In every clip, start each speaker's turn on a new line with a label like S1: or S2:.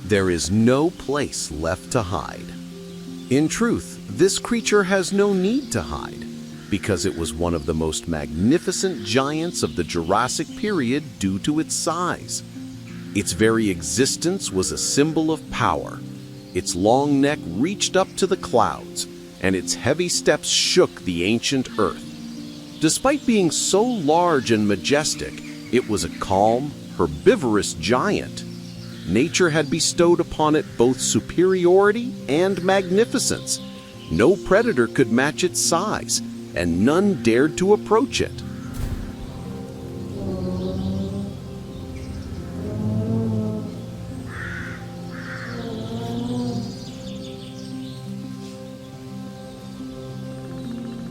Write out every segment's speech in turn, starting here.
S1: There is no place left to hide. In truth, this creature has no need to hide, because it was one of the most magnificent giants of the Jurassic period due to its size. Its very existence was a symbol of power. Its long neck reached up to the clouds, and its heavy steps shook the ancient earth. Despite being so large and majestic, it was a calm, herbivorous giant. Nature had bestowed upon it both superiority and magnificence. No predator could match its size, and none dared to approach it.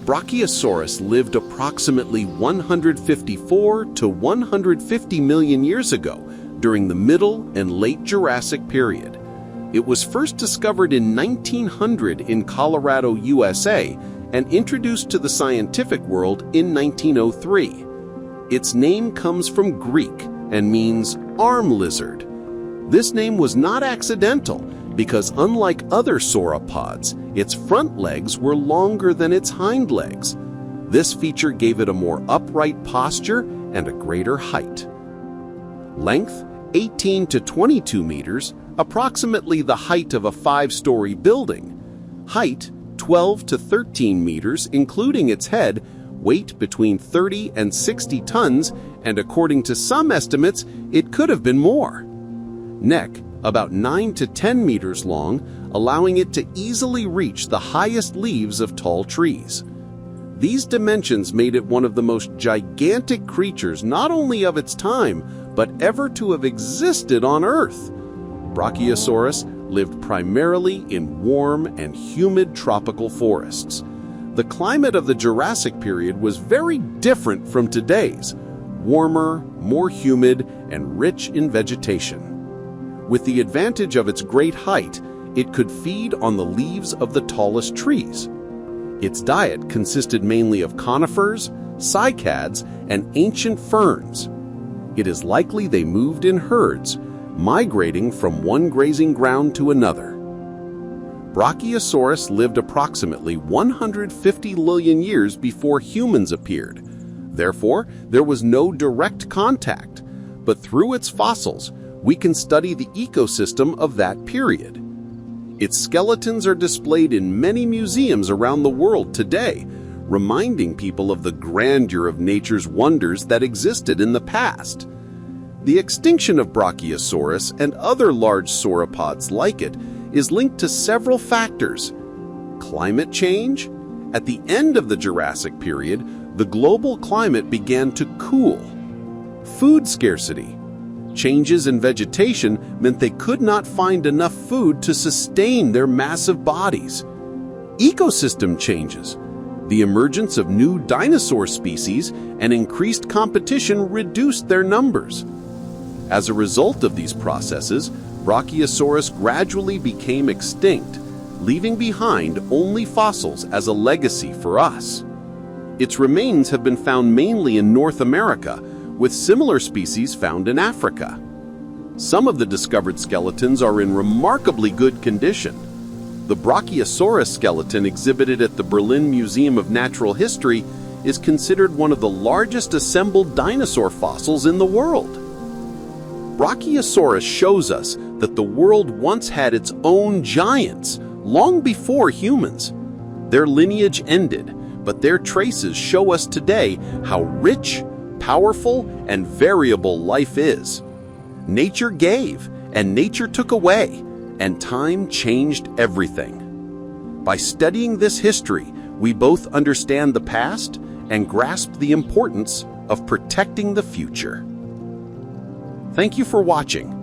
S1: Brachiosaurus lived approximately 154 to 150 million years ago during the Middle and Late Jurassic period. It was first discovered in 1900 in Colorado, USA, and introduced to the scientific world in 1903. Its name comes from Greek and means arm lizard. This name was not accidental, because unlike other sauropods, its front legs were longer than its hind legs. This feature gave it a more upright posture and a greater height. Length, 18 to 22 meters, approximately the height of a 5-story building. Height, 12 to 13 meters, including its head, weight between 30 and 60 tons, and according to some estimates, it could have been more. Neck, about 9 to 10 meters long, allowing it to easily reach the highest leaves of tall trees. These dimensions made it one of the most gigantic creatures not only of its time, but ever to have existed on Earth. Brachiosaurus lived primarily in warm and humid tropical forests. The climate of the Jurassic period was very different from today's, warmer, more humid, and rich in vegetation. With the advantage of its great height, it could feed on the leaves of the tallest trees. Its diet consisted mainly of conifers, cycads, and ancient ferns. It is likely they moved in herds, migrating from one grazing ground to another. Brachiosaurus lived approximately 150 million years before humans appeared. Therefore, there was no direct contact, but through its fossils, we can study the ecosystem of that period. Its skeletons are displayed in many museums around the world today, reminding people of the grandeur of nature's wonders that existed in the past. The extinction of Brachiosaurus and other large sauropods like it is linked to several factors. Climate change. At the end of the Jurassic period, the global climate began to cool. Food scarcity. Changes in vegetation meant they could not find enough food to sustain their massive bodies. Ecosystem changes. The emergence of new dinosaur species and increased competition reduced their numbers. As a result of these processes, Brachiosaurus gradually became extinct, leaving behind only fossils as a legacy for us. Its remains have been found mainly in North America, with similar species found in Africa. Some of the discovered skeletons are in remarkably good condition. The Brachiosaurus skeleton exhibited at the Berlin Museum of Natural History is considered one of the largest assembled dinosaur fossils in the world. Brachiosaurus shows us that the world once had its own giants, long before humans. Their lineage ended, but their traces show us today how rich, powerful, and variable life is. Nature gave, and nature took away, and time changed everything. By studying this history, we both understand the past and grasp the importance of protecting the future. Thank you for watching.